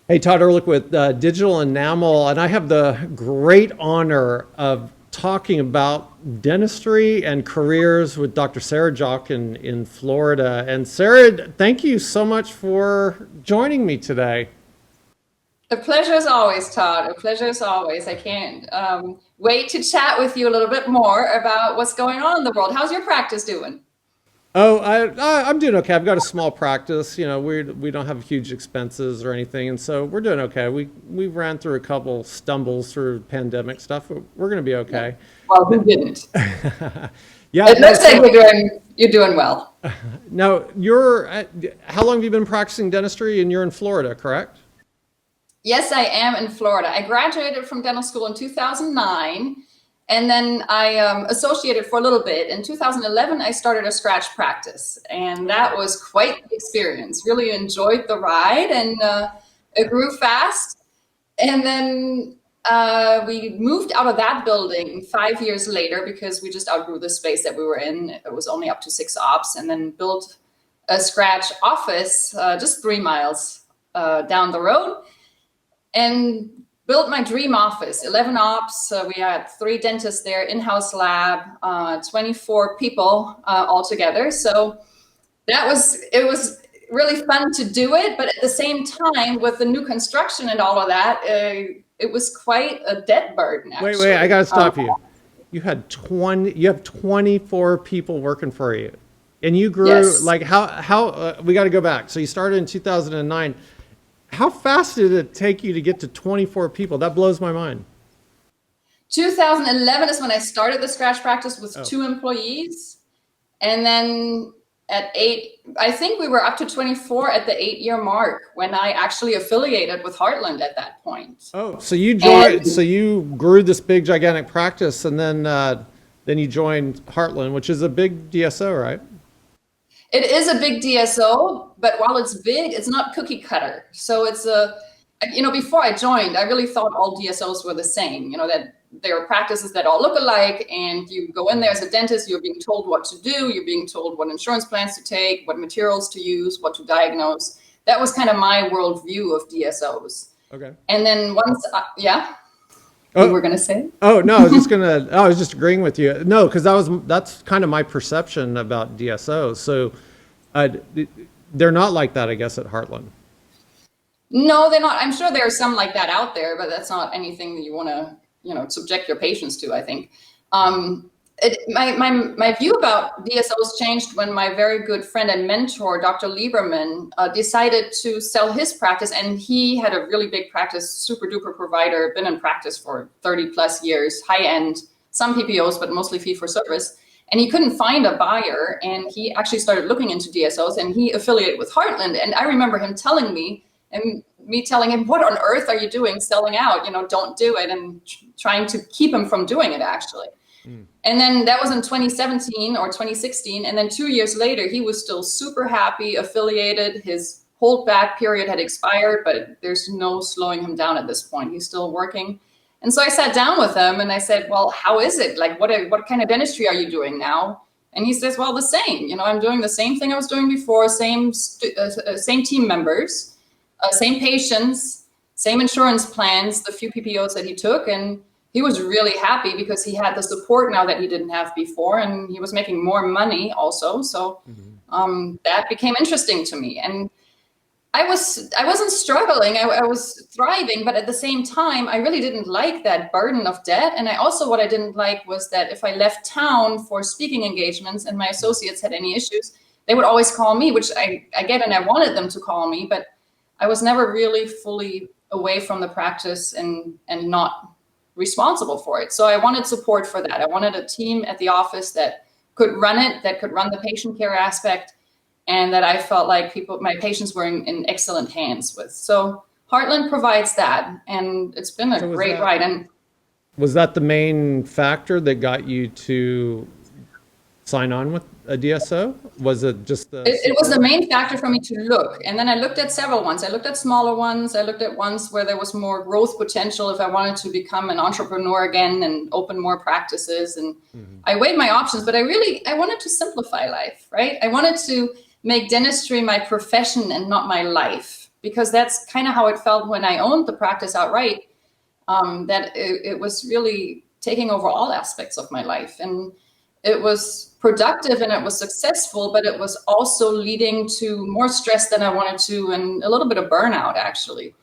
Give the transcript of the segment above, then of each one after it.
Hey, Todd Ehrlich with Digital Enamel, and I have the great honor of talking about dentistry and careers with Dr. Sarah Jockin in Florida. And Sarah, thank you so much for joining me today. A pleasure as always, Todd. A pleasure as always. I can't wait to chat with you a little bit more about what's going on in the world. How's your practice doing? Oh, I'm doing okay. I've got a small practice. You know, we don't have huge expenses or anything, and so we're doing okay. We ran through a couple stumbles through pandemic stuff, but we're going to be Yeah. okay. Well, who didn't? Yeah, It no. looks like So you're doing well. now you're how long have you been practicing dentistry? And you're in Florida, correct? Yes, I am in Florida. I graduated from dental school in 2009, and then I associated for a little bit. In 2011, I started a scratch practice, and that was quite the experience. Really enjoyed the ride, and it grew fast. And then we moved out of that building 5 years later because we just outgrew the space that we were in. It was only up to 6 ops, and then built a scratch office just 3 miles down the road, and built my dream office. 11 ops. We had 3 dentists there, in-house lab, 24 people altogether. So it was really fun to do it, but at the same time, with the new construction and all of that, it was quite a debt burden, Wait, I actually. gotta stop you. You have 24 people working for you, and you grew Yes. like how we got to go back. So you started in 2009. How fast did it take you to get to 24 people? That blows my mind. 2011 is when I started the scratch practice with Oh, 2 employees. And then at 8, I think we were up to 24 at the 8-year mark when I actually affiliated with Heartland at that point. oh, so you joined, so And you grew this big gigantic practice, and then you joined Heartland, which is a big DSO, right? it is a big DSO, but while it's big, it's not cookie cutter. So before I joined, I really thought all DSOs were the same, that there are practices that all look alike, and you go in there as a dentist, you're being told what to do, you're being told what insurance plans to take, what materials to use, what to diagnose. That was kind of my worldview of DSOs. Okay. And then yeah, you Oh, were going to say? oh no, I was just agreeing with you. No, because that's kind of my perception about DSOs. So, uh, they're not like that, I guess, at Heartland. No, they're not. I'm sure there are some like that out there, but that's not anything that you want to, subject your patients to, I think. My view about DSOs changed when my very good friend and mentor, Dr. Lieberman, decided to sell his practice. And he had a really big practice, super duper provider, been in practice for 30 plus years, high end, some PPOs, but mostly fee for service. And he couldn't find a buyer. And he actually started looking into DSOs, and he affiliated with Heartland. And I remember him telling me, and me telling him, what on earth are you doing selling out? Don't do it, and trying to keep him from doing it, actually. Mm. And then that was in 2017 or 2016. And then 2 years later, he was still super happy, affiliated. His holdback period had expired, but there's no slowing him down at this point. He's still working. And so I sat down with him and I said, well, how is it? Like, what kind of dentistry are you doing now? And he says, well, the same. I'm doing the same thing I was doing before, same team members, same patients, same insurance plans, the few PPOs that he took. And he was really happy because he had the support now that he didn't have before, and he was making more money also. So Mhm. that became interesting to me. And I wasn't struggling. I was thriving, but at the same time, I really didn't like that burden of debt. And what I didn't like was that if I left town for speaking engagements and my associates had any issues, they would always call me, which I get, and I wanted them to call me, but I was never really fully away from the practice and not responsible for it. So I wanted support for that. I wanted a team at the office that could run it, that could run the patient care aspect, and that I felt like my patients were in excellent hands with. So Heartland provides that, and it's been a So great ride. And was that the main factor that got you to sign on with a DSO? Was it just the it was the support? main factor for me to look. And then I looked at several ones. I looked at smaller ones. I looked at ones where there was more growth potential if I wanted to become an entrepreneur again and open more practices. And Mhm. I weighed my options, but I wanted to simplify life, right? I wanted to make dentistry my profession and not my life. because that's kind of how it felt when I owned the practice outright, that it was really taking over all aspects of my life. And it was productive and it was successful, but it was also leading to more stress than I wanted to, and a little bit of burnout, actually.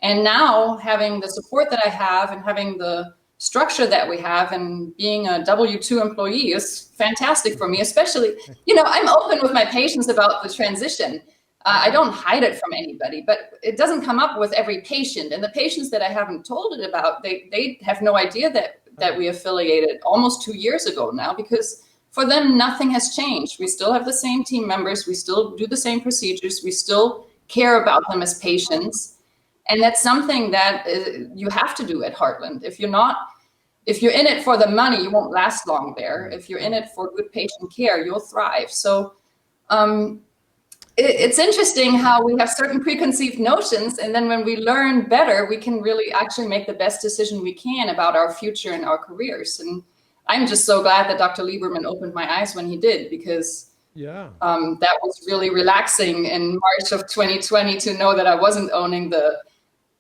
And now having the support that I have and having the structure that we have and being a W-2 employee is fantastic for me, especially, I'm open with my patients about the transition. I don't hide it from anybody, but it doesn't come up with every patient. And the patients that I haven't told it about, they have no idea that we affiliated almost 2 years ago now, because for them, nothing has changed. We still have the same team members. We still do the same procedures. We still care about them as patients. And that's something that you have to do at Heartland. If you're in it for the money, you won't last long there. If you're in it for good patient care, you'll thrive. So it's interesting how we have certain preconceived notions, and then when we learn better, we can really actually make the best decision we can about our future and our careers. And I'm just so glad that Dr. Lieberman opened my eyes when he did, because that was really relaxing in March of 2020 to know that I wasn't owning the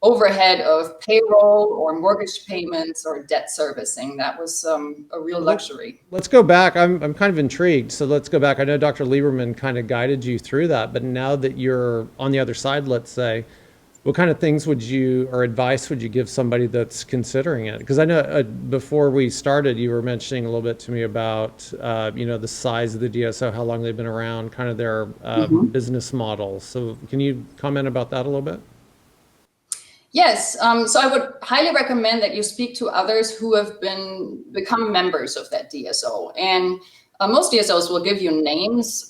overhead of payroll or mortgage payments or debt servicing. That was a real luxury. Let's go back. I'm kind of intrigued. So let's go back. I know Dr. Lieberman kind of guided you through that, but now that you're on the other side, let's say, what kind of things or advice would you give somebody that's considering it? Because I know before we started, you were mentioning a little bit to me about, the size of the DSO, how long they've been around, kind of their business model. So can you comment about that a little bit? Yes, so I would highly recommend that you speak to others who have become members of that DSO. And most DSOs will give you names.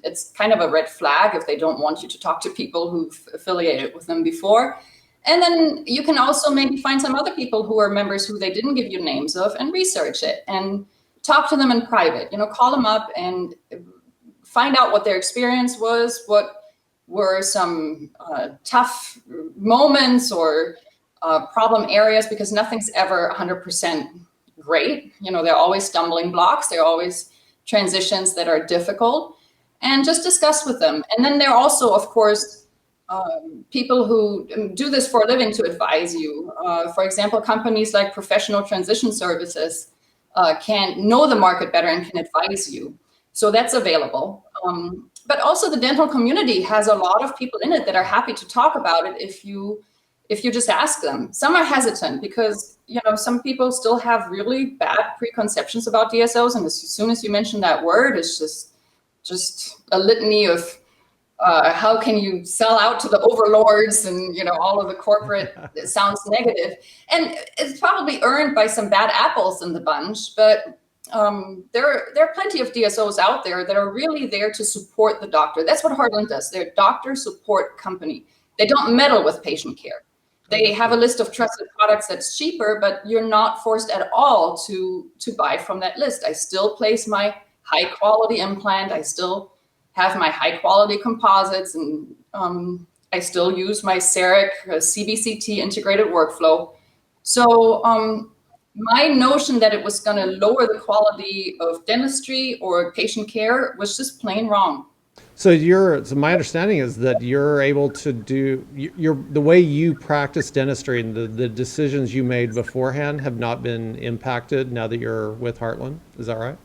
It's kind of a red flag if they don't want you to talk to people who've affiliated with them before. And then you can also maybe find some other people who are members who they didn't give you names of, and research it and talk to them in private. Call them up and find out what their experience was, what were some tough moments or problem areas, because nothing's ever 100% great. There are always stumbling blocks. There are always transitions that are difficult, and just discuss with them. And then there are also, of course, people who do this for a living to advise you. For example, companies like Professional Transition Services can know the market better and can advise you. So that's available. But also the dental community has a lot of people in it that are happy to talk about it if you just ask them. Some are hesitant because, some people still have really bad preconceptions about DSOs. And as soon as you mention that word, it's just a litany of how can you sell out to the overlords and, all of the corporate, it sounds negative. And it's probably earned by some bad apples in the bunch, but there are plenty of DSOs out there that are really there to support the doctor. That's what Heartland does. They're a doctor support company. They don't meddle with patient care. They have a list of trusted products that's cheaper, but you're not forced at all to buy from that list. I still place my high quality implant. I still have my high quality composites, and I still use my CEREC CBCT integrated workflow. So my notion that it was going to lower the quality of dentistry or patient care was just plain wrong. So my understanding is that you're able to do the way you practice dentistry and the decisions you made beforehand have not been impacted now that you're with Heartland. Is that right?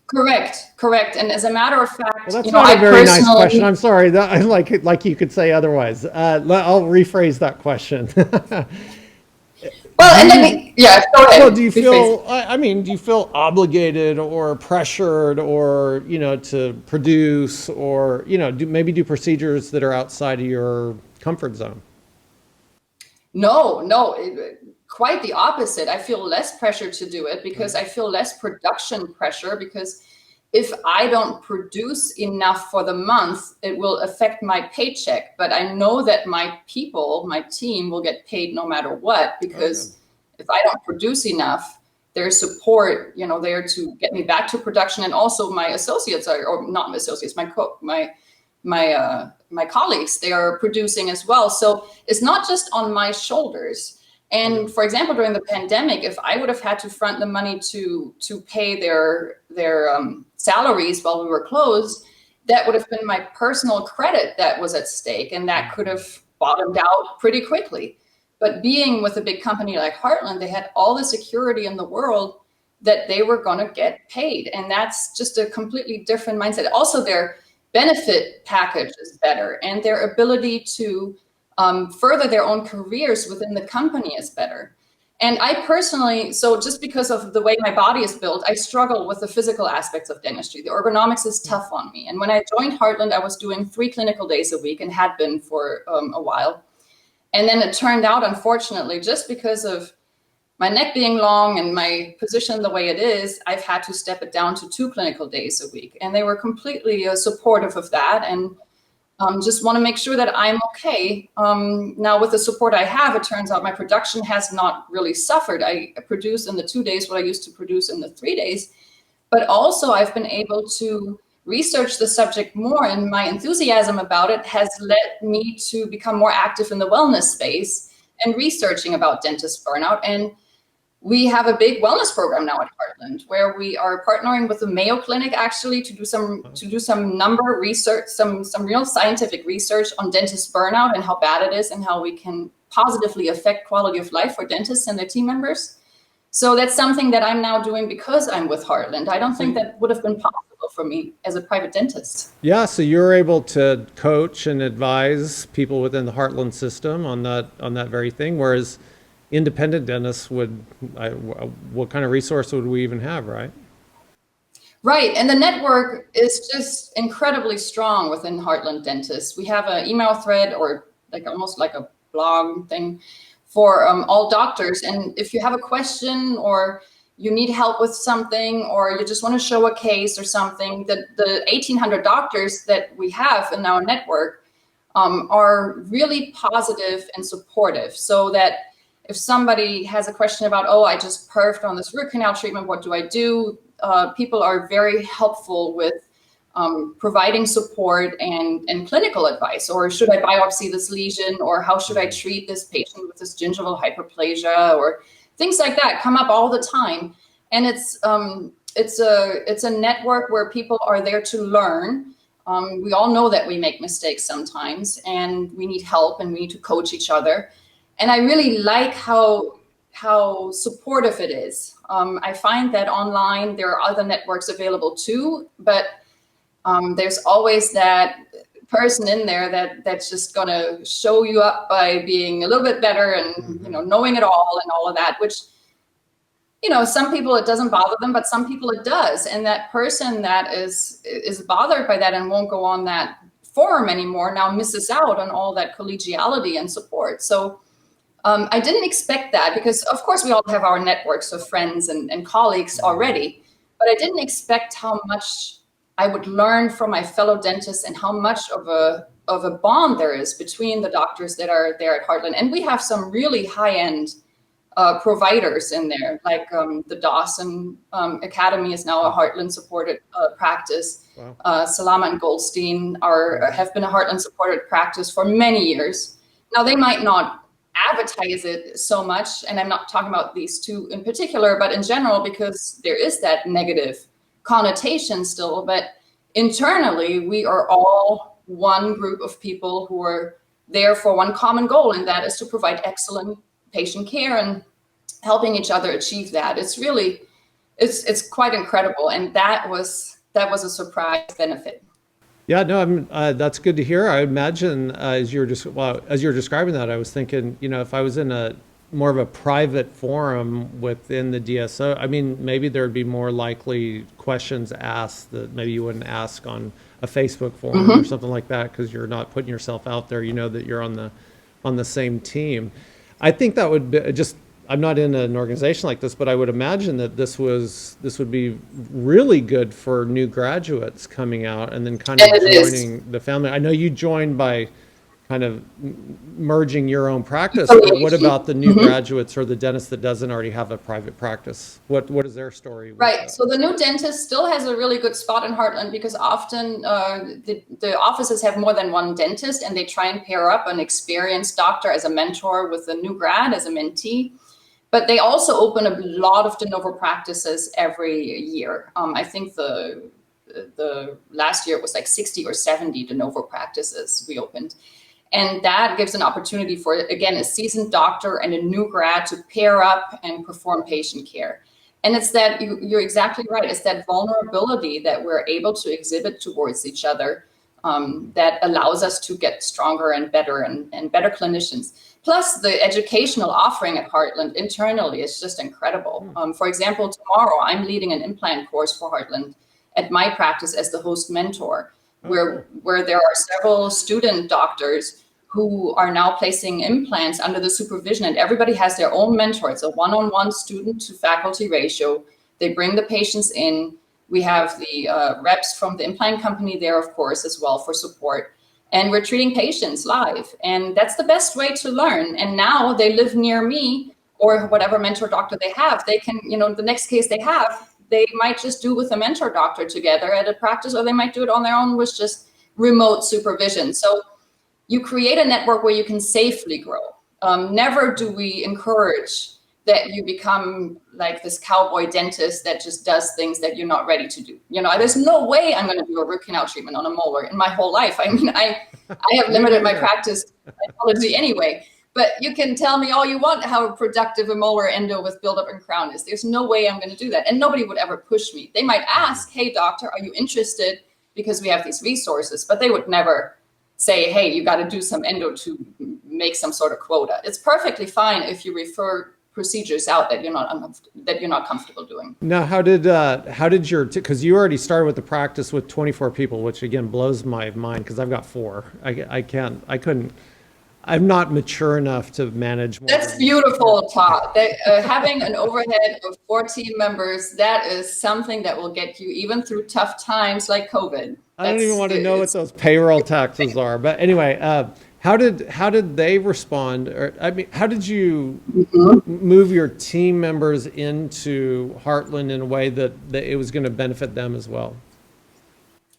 Correct. And as a matter of fact, well, that's not a very nice question. I'm sorry. Like you could say otherwise. I'll rephrase that question. Well, and go ahead. Well, do you feel obligated or pressured or, to produce or, do procedures that are outside of your comfort zone? No, quite the opposite. I feel less pressure to do it because I feel less production pressure, because if I don't produce enough for the month, it will affect my paycheck. But I know that my team will get paid no matter what, because if I don't produce enough, their support, there to get me back to production. And also my associates or not my associates, my colleagues, they are producing as well. So it's not just on my shoulders. And for example, during the pandemic, if I would have had to front the money to pay their salaries while we were closed, that would have been my personal credit that was at stake, and that could have bottomed out pretty quickly. But being with a big company like Heartland, they had all the security in the world that they were going to get paid. And that's just a completely different mindset. Also, their benefit package is better, and their ability to further their own careers within the company is better. And I personally, so just because of the way my body is built, I struggle with the physical aspects of dentistry. The ergonomics is tough on me. And when I joined Heartland, I was doing 3 clinical days a week and had been for a while. And then it turned out, unfortunately, just because of my neck being long and my position the way it is, I've had to step it down to 2 clinical days a week. And they were completely supportive of that, and just want to make sure that I'm okay. Now, with the support I have, it turns out my production has not really suffered. I produce in the 2 days what I used to produce in the 3 days. But also, I've been able to research the subject more, and my enthusiasm about it has led me to become more active in the wellness space and researching about dentist burnout. And we have a big wellness program now at Heartland, where we are partnering with the Mayo Clinic actually to do some number research, some real scientific research on dentist burnout and how bad it is and how we can positively affect quality of life for dentists and their team members. So that's something that I'm now doing because I'm with Heartland. I don't think that would have been possible for me as a private dentist. Yeah, so you're able to coach and advise people within the Heartland system on that very thing, whereas independent dentists what kind of resource would we even have, right? Right, and the network is just incredibly strong within Heartland Dentists. We have an email thread, or almost like a blog thing, for all doctors. And if you have a question, or you need help with something, or you just want to show a case or something, the 1,800 doctors that we have in our network are really positive and supportive, so that if somebody has a question about, oh, I just perfed on this root canal treatment, what do I do? People are very helpful with providing support and clinical advice. Or should I biopsy this lesion? Or how should I treat this patient with this gingival hyperplasia? Or things like that come up all the time. And it's a network where people are there to learn. We all know that we make mistakes sometimes, and we need help, and we need to coach each other. And I really like how supportive it is. I find that online there are other networks available too, but there's always that person in there that's just going to show you up by being a little bit better and knowing it all and all of that, which some people it doesn't bother them, but some people it does. And that person that is bothered by that and won't go on that forum anymore now misses out on all that collegiality and support. So I didn't expect that, because of course we all have our networks of friends and colleagues already, but I didn't expect how much I would learn from my fellow dentists and how much of a bond there is between the doctors that are there at Heartland. And we have some really high-end providers in there, like the Dawson Academy is now a Heartland supported practice. Wow. Salama and Goldstein have been a Heartland supported practice for many years. Now they might not advertise it so much, and I'm not talking about these two in particular, but in general, because there is that negative connotation still. But internally, we are all one group of people who are there for one common goal, and that is to provide excellent patient care and helping each other achieve that. It's really, it's quite incredible, and that was a surprise benefit. Yeah, no, that's good to hear. I imagine as you were describing that, I was thinking, if I was in a more of a private forum within the DSO, I mean, maybe there would be more likely questions asked that maybe you wouldn't ask on a Facebook forum or something like that, because you're not putting yourself out there. That you're on the same team. I think that would be I'm not in an organization like this, but I would imagine that this would be really good for new graduates coming out and then kind of joining the family. I know you joined by kind of merging your own practice, but what about the new graduates or the dentist that doesn't already have a private practice? What is their story? Right. So the new dentist still has a really good spot in Heartland, because often the offices have more than one dentist, and they try and pair up an experienced doctor as a mentor with a new grad as a mentee. But they also open a lot of de novo practices every year. I think the last year it was like 60 or 70 de novo practices we opened. And that gives an opportunity for, again, a seasoned doctor and a new grad to pair up and perform patient care. And it's that, you're exactly right, it's that vulnerability that we're able to exhibit towards each other that allows us to get stronger and better and better clinicians. Plus, the educational offering at Heartland internally is just incredible. For example, tomorrow I'm leading an implant course for Heartland at my practice as the host mentor, where there are several student doctors who are now placing implants under the supervision, and everybody has their own mentor. It's a one-on-one student to faculty ratio. They bring the patients in. We have the reps from the implant company there, of course, as well for support. And we're treating patients live. And that's the best way to learn. And now they live near me or whatever mentor doctor they have. They can, the next case they have, they might just do with a mentor doctor together at a practice, or they might do it on their own with just remote supervision. So you create a network where you can safely grow. Never do we encourage that you become like this cowboy dentist that just does things that you're not ready to do. There's no way I'm going to do a root canal treatment on a molar in my whole life. I mean, I have limited my practice to pathology anyway. But you can tell me all you want how productive a molar endo with buildup and crown is. There's no way I'm going to do that. And nobody would ever push me. They might ask, hey, doctor, are you interested? Because we have these resources. But they would never say, hey, you got to do some endo to make some sort of quota. It's perfectly fine if you refer procedures out that you're not comfortable doing. Now, how did your, because you already started with the practice with 24 people, which again blows my mind because I've got 4. I'm not mature enough to manage more. That's beautiful, Todd. Having an overhead of 4 team members, that is something that will get you even through tough times like COVID. I don't even want to know what those payroll taxes are. But anyway, how did they respond? Or, I mean, how did you move your team members into Heartland in a way that it was going to benefit them as well?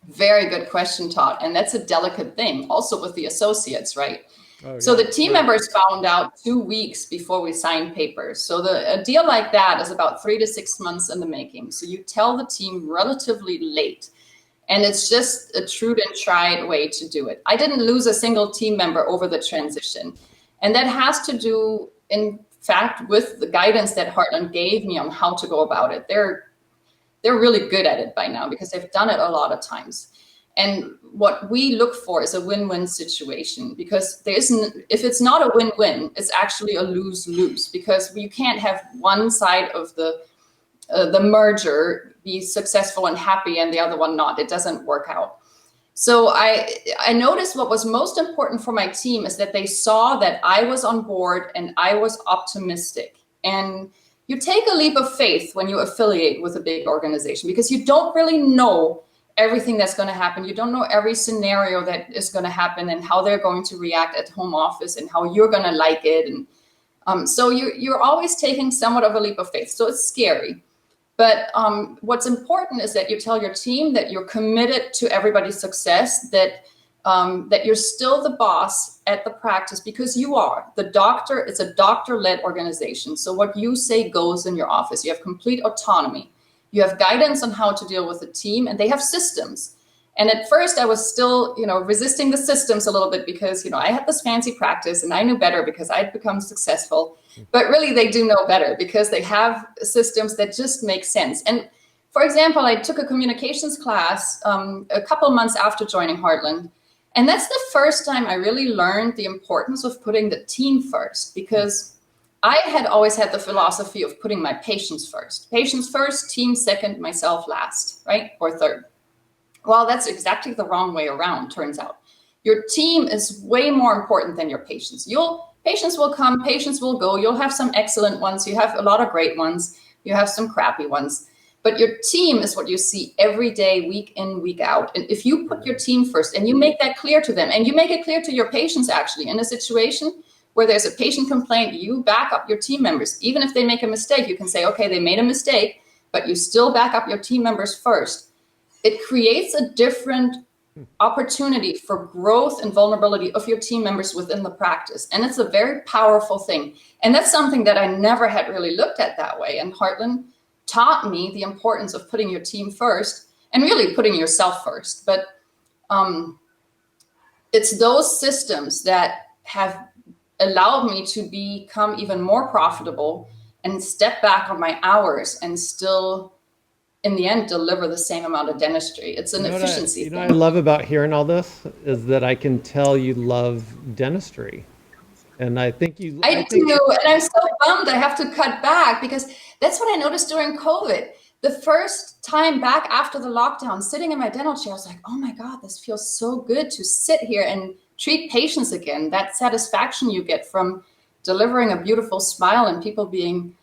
Very good question, Todd. And that's a delicate thing also with the associates, right? Oh, so yeah. the team members found out 2 weeks before we signed papers. So a deal like that is about 3 to 6 months in the making. So you tell the team relatively late. And it's just a true and tried way to do it. I didn't lose a single team member over the transition. And that has to do, in fact, with the guidance that Heartland gave me on how to go about it. They're really good at it by now because they've done it a lot of times. And what we look for is a win-win situation, because if it's not a win-win, it's actually a lose-lose, because you can't have one side of the merger be successful and happy and the other one not. It doesn't work out. So I noticed what was most important for my team is that they saw that I was on board and I was optimistic. And you take a leap of faith when you affiliate with a big organization, because you don't really know everything that's going to happen. You don't know every scenario that is going to happen and how they're going to react at home office and how you're going to like it. And so you're always taking somewhat of a leap of faith. So it's scary. But what's important is that you tell your team that you're committed to everybody's success, that you're still the boss at the practice, because you are. The doctor, it's a doctor-led organization. So what you say goes in your office. You have complete autonomy. You have guidance on how to deal with the team, and they have systems. And at first I was still, resisting the systems a little bit because, I had this fancy practice and I knew better because I'd become successful. But really they do know better because they have systems that just make sense. And for example, I took a communications class a couple months after joining Heartland. And that's the first time I really learned the importance of putting the team first, because I had always had the philosophy of putting my patients first. Patients first, team second, myself last, right? Or third. Well, that's exactly the wrong way around, turns out. Your team is way more important than your patients. Patients will come, patients will go. You'll have some excellent ones. You have a lot of great ones. You have some crappy ones. But your team is what you see every day, week in, week out. And if you put your team first and you make that clear to them, and you make it clear to your patients, actually, in a situation where there's a patient complaint, you back up your team members. Even if they make a mistake, you can say, okay, they made a mistake, but you still back up your team members first. It creates a different opportunity for growth and vulnerability of your team members within the practice. And it's a very powerful thing. And that's something that I never had really looked at that way. And Heartland taught me the importance of putting your team first and really putting yourself first. But it's those systems that have allowed me to become even more profitable and step back on my hours and still, in the end, deliver the same amount of dentistry. It's an efficiency You know thing. what I love about hearing all this is that I can tell you love dentistry. And I I think, do, and I'm so bummed I have to cut back because that's what I noticed during COVID. The first time back after the lockdown, sitting in my dental chair, I was like, oh my God, this feels so good to sit here and treat patients again. That satisfaction you get from delivering a beautiful smile and people being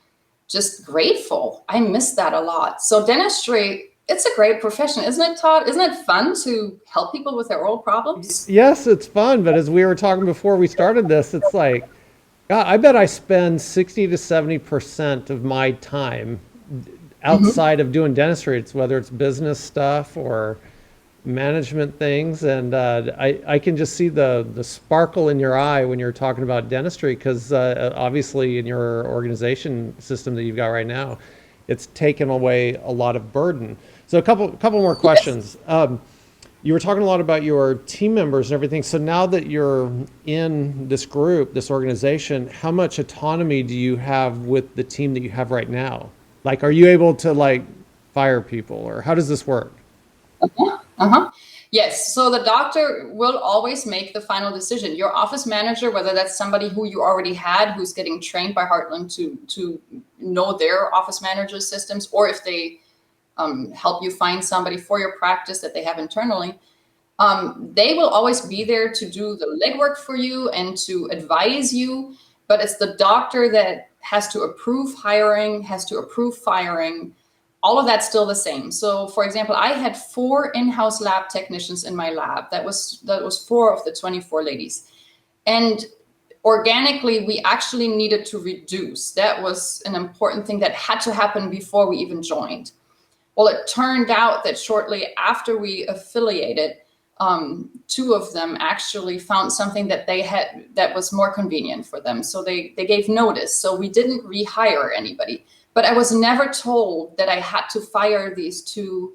just grateful. I miss that a lot. So dentistry, it's a great profession, isn't it, Todd? Isn't it fun to help people with their oral problems? yes, it's fun, but as we were talking before we started this, it's like, God, I bet I spend 60 to 70% of my time outside of doing dentistry. It's whether it's business stuff or management things, and I can just see the sparkle in your eye when you're talking about dentistry, because obviously in your organization system that you've got right now, it's taken away a lot of burden. So a couple more Yes. questions. You were talking a lot about your team members and everything. So now that you're in this group, this organization, how much autonomy do you have with the team that you have right now? Like, are you able to like fire people, or how does this work? Uh-huh. Yes. So the doctor will always make the final decision. Your office manager, whether that's somebody who you already had, who's getting trained by Heartland to know their office manager systems, or if they help you find somebody for your practice that they have internally, they will always be there to do the legwork for you and to advise you. But it's the doctor that has to approve hiring, has to approve firing. All of that's still the same. So, for example, I had 4 in-house lab technicians in my lab. That was 4 of the 24 ladies, and organically, we actually needed to reduce. That was an important thing that had to happen before we even joined. Well, it turned out that shortly after we affiliated, 2 of them actually found something that they had that was more convenient for them. So they gave notice. So we didn't rehire anybody. But I was never told that I had to fire these 2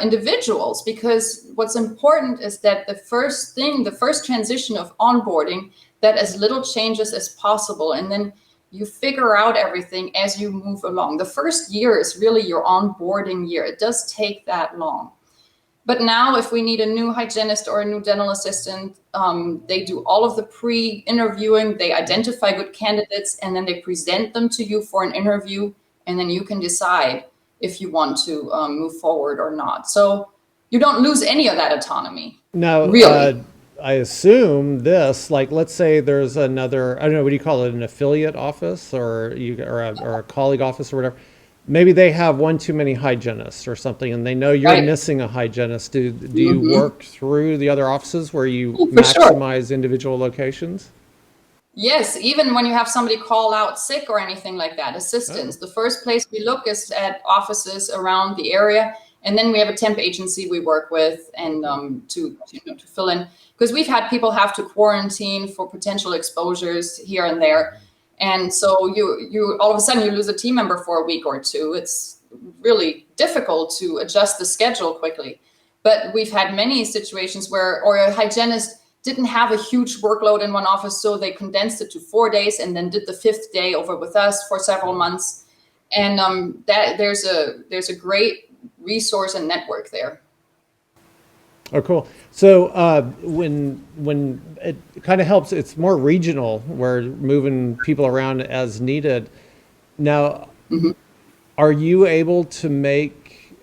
individuals, because what's important is that the first transition of onboarding, that as little changes as possible, and then you figure out everything as you move along. The first year is really your onboarding year. It does take that long. But now if we need a new hygienist or a new dental assistant, they do all of the pre-interviewing, they identify good candidates, and then they present them to you for an interview, and then you can decide if you want to move forward or not. So you don't lose any of that autonomy, Now, really. I assume this, like, let's say there's another, I don't know, what do you call it, an affiliate office, or a colleague office or whatever. Maybe they have one too many hygienists or something, and they know you're Right. missing a hygienist. Do you Mm-hmm. work through the other offices where you For sure. maximize individual locations? Yes, even when you have somebody call out sick or anything like that, Oh, assistance. The first place we look is at offices around the area, and then we have a temp agency we work with, and okay. to fill in, because we've had people have to quarantine for potential exposures here and there, and so you all of a sudden you lose a team member for a week or two. It's really difficult to adjust the schedule quickly, but we've had many situations where, or a hygienist didn't have a huge workload in one office, so they condensed it to 4 days and then did the 5th day over with us for several Oh. months. And that there's a great resource and network there. Oh, cool. So when it kind of helps, it's more regional. We're moving people around as needed. Now, are you able to make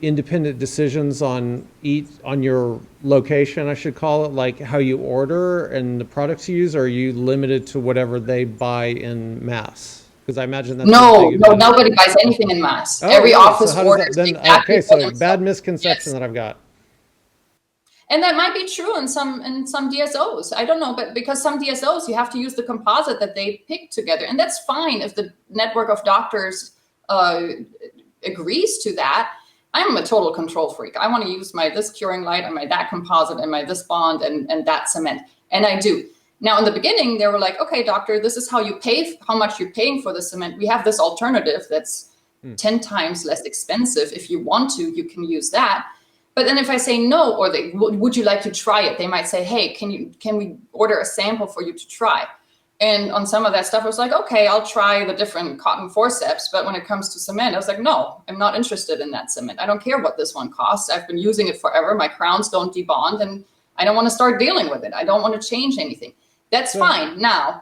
independent decisions on your location, I should call it, like how you order and the products you use? Or are you limited to whatever they buy in mass? Because I imagine that's a No, big no, advantage. nobody buys anything in mass. Oh, Every really? So office how does that orders then? exactly Okay, for so bad themselves. misconception Yes. that I've got. And that might be true in some DSOs. I don't know, but because some DSOs you have to use the composite that they pick together, and that's fine if the network of doctors uh, agrees to that. I'm a total control freak. I want to use my this curing light and my that composite and my this bond and that cement, and I do. Now, in the beginning, they were like, "Okay, doctor, this is how you pay, how much you're paying for the cement. We have this alternative that's Hmm. 10 times less expensive. If you want to, you can use that." But then if I say no, or would you like to try it? They might say, hey, can we order a sample for you to try? And on some of that stuff, I was like, okay, I'll try the different cotton forceps. But when it comes to cement, I was like, no, I'm not interested in that cement. I don't care what this one costs. I've been using it forever. My crowns don't debond, and I don't want to start dealing with it. I don't want to change anything. That's fine now.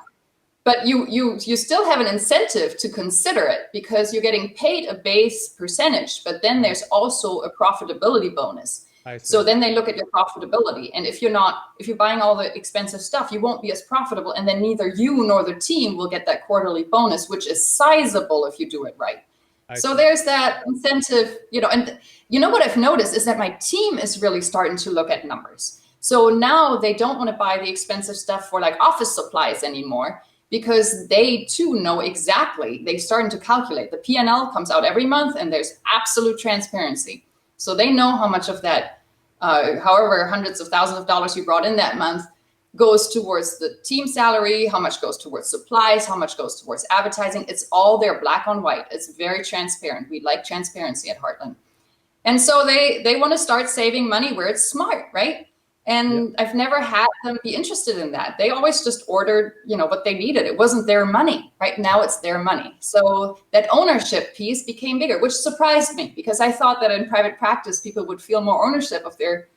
But you still have an incentive to consider it, because you're getting paid a base percentage, but then there's also a profitability bonus. So then they look at your profitability. And if you're buying all the expensive stuff, you won't be as profitable. And then neither you nor the team will get that quarterly bonus, which is sizable if you do it right. So there's that incentive, and what I've noticed is that my team is really starting to look at numbers. So now they don't want to buy the expensive stuff for like office supplies anymore, because they too know exactly, they're starting to calculate. The P&L comes out every month and there's absolute transparency. So they know how much of that, however hundreds of thousands of dollars you brought in that month, goes towards the team salary, how much goes towards supplies, how much goes towards advertising. It's all there, black on white. It's very transparent. We like transparency at Heartland. And so they want to start saving money where it's smart, right? And I've never had them be interested in that. They always just ordered, what they needed. It wasn't their money. Right now it's their money. So that ownership piece became bigger, which surprised me, because I thought that in private practice, people would feel more ownership of their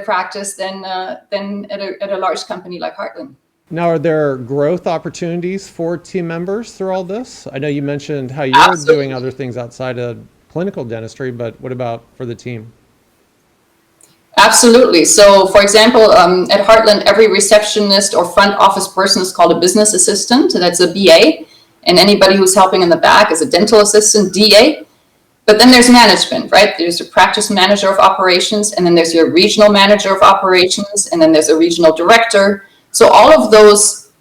practice than at a large company like Heartland. Now, are there growth opportunities for team members through all this? I know you mentioned how you're doing other things outside of clinical dentistry, but what about for the team? Absolutely. So, for example, at Heartland, every receptionist or front office person is called a business assistant. That's a BA. And anybody who's helping in the back is a dental assistant, DA. But then there's management, right? There's a practice manager of operations, and then there's your regional manager of operations, and then there's a regional director. So all of those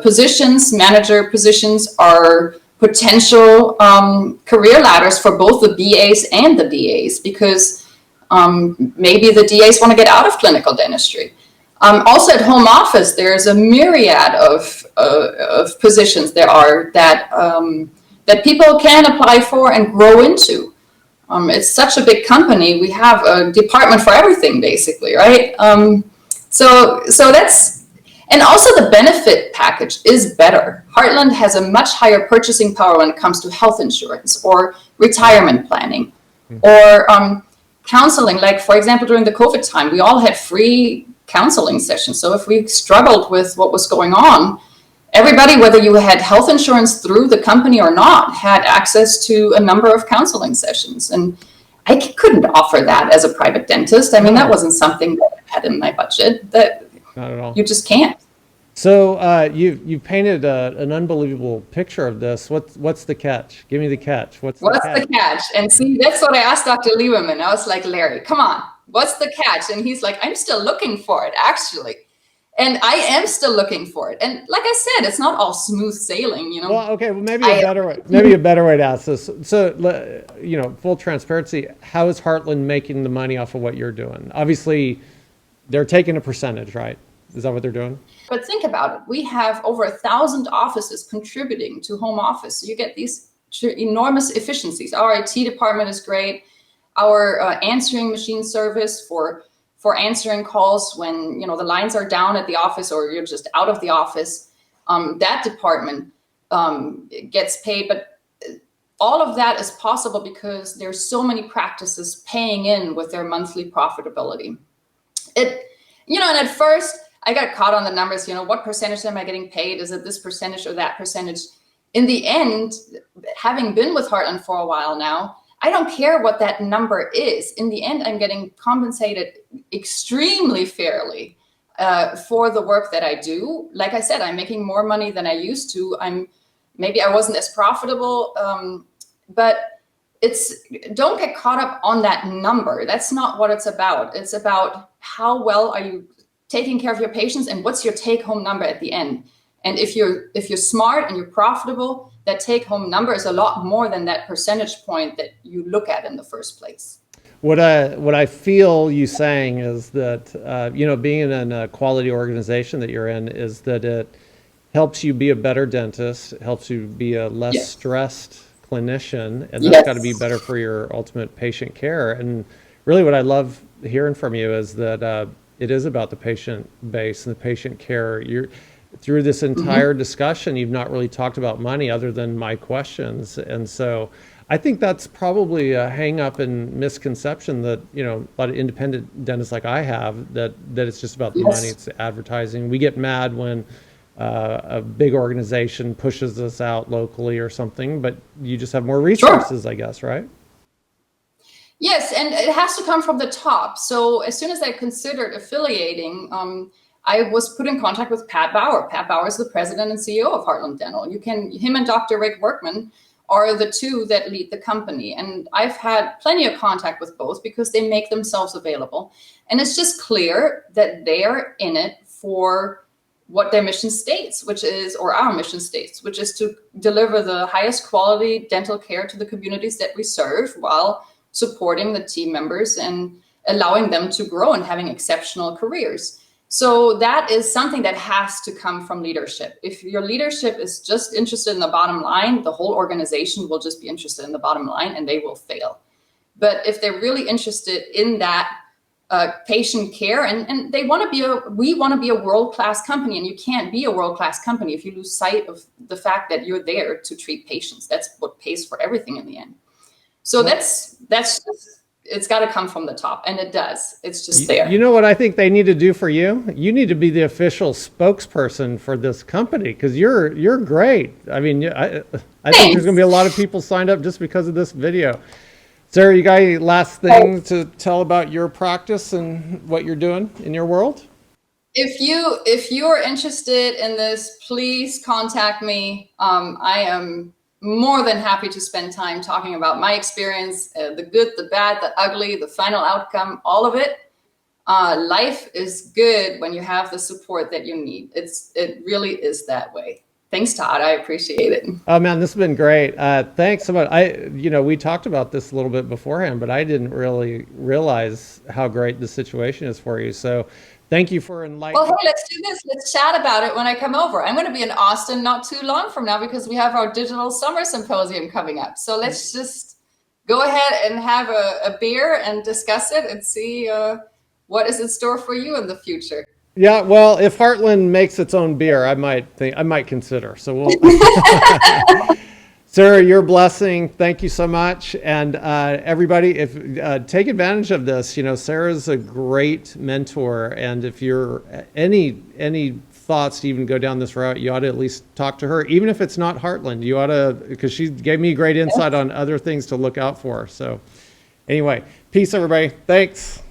positions, manager positions, are potential career ladders for both the BAs and the DAs, because maybe the DAs want to get out of clinical dentistry. Also at home office, there's a myriad of positions there are that people can apply for and grow into. It's such a big company. We have a department for everything, basically, right? So that's, and also the benefit package is better. Heartland has a much higher purchasing power when it comes to health insurance or retirement planning or counseling. Like, for example, during the COVID time, we all had free counseling sessions. So if we struggled with what was going on, everybody, whether you had health insurance through the company or not, had access to a number of counseling sessions. And I couldn't offer that as a private dentist. I mean, that wasn't something that I had in my budget. That not at all. You just can't. So you painted an unbelievable picture of this. What's the catch? Give me the catch. What's the catch? And see, that's what I asked Dr. Lieberman. I was like, Larry, come on, what's the catch? And he's like, I'm still looking for it, actually. And I am still looking for it. And like I said, it's not all smooth sailing, Well, okay, well, maybe a better way to ask this. So, full transparency, how is Heartland making the money off of what you're doing? Obviously, they're taking a percentage, right? Is that what they're doing? But think about it. We have over 1,000 offices contributing to home office. So you get these enormous efficiencies. Our IT department is great. Our answering machine service for answering calls when the lines are down at the office or you're just out of the office, that department gets paid. But all of that is possible because there's so many practices paying in with their monthly profitability. And at first I got caught on the numbers, what percentage am I getting paid? Is it this percentage or that percentage? In the end, having been with Heartland for a while now, I don't care what that number is. In the end, I'm getting compensated extremely fairly for the work that I do. Like I said, I'm making more money than I used to. Maybe I wasn't as profitable, but don't get caught up on that number. That's not what it's about. It's about how well are you taking care of your patients and what's your take-home number at the end. And if you're smart and you're profitable, that take-home number is a lot more than that percentage point that you look at in the first place. What I feel you saying is that being in a quality organization that you're in is that it helps you be a better dentist, it helps you be a less stressed clinician, and that's got to be better for your ultimate patient care. And really what I love hearing from you is that it is about the patient base and the patient care. Through this entire discussion, you've not really talked about money other than my questions. And so I think that's probably a hang up and misconception that, a lot of independent dentists like I have, that it's just about the money, it's the advertising. We get mad when a big organization pushes us out locally or something, but you just have more resources, I guess, right? Yes, and it has to come from the top. So as soon as I considered affiliating, I was put in contact with Pat Bauer. Pat Bauer is the president and CEO of Heartland Dental. Him and Dr. Rick Workman are the two that lead the company. And I've had plenty of contact with both because they make themselves available. And it's just clear that they are in it for what their mission states, or our mission states, which is to deliver the highest quality dental care to the communities that we serve while supporting the team members and allowing them to grow and having exceptional careers. So that is something that has to come from leadership. If your leadership is just interested in the bottom line, the whole organization will just be interested in the bottom line and they will fail. But if they're really interested in that patient care and we want to be a world-class company, and you can't be a world-class company if you lose sight of the fact that you're there to treat patients. That's what pays for everything in the end. So that's just, it's got to come from the top, and it does. It's just there. You know what I think they need to do for you? You need to be the official spokesperson for this company, because you're great. I mean, I think there's going to be a lot of people signed up just because of this video. Sarah, you got any last thing to tell about your practice and what you're doing in your world? If you're interested in this, please contact me. I am more than happy to spend time talking about my experience, the good, the bad, the ugly, the final outcome, all of it. Life is good when you have the support that you need. It really is that way. Thanks, Todd. I appreciate it. Oh man, this has been great. Thanks so much. We talked about this a little bit beforehand, but I didn't really realize how great the situation is for you. So thank you for enlightening. Well, hey, let's do this. Let's chat about it when I come over. I'm going to be in Austin not too long from now because we have our digital summer symposium coming up. So let's just go ahead and have a beer and discuss it and see what is in store for you in the future. Yeah, well, if Heartland makes its own beer, I might consider. So we'll. Sarah, your blessing. Thank you so much, and everybody, if take advantage of this. Sarah's a great mentor, and if you're any thoughts to even go down this route, you ought to at least talk to her, even if it's not Heartland. You ought to, because she gave me great insight on other things to look out for. So, anyway, peace, everybody. Thanks.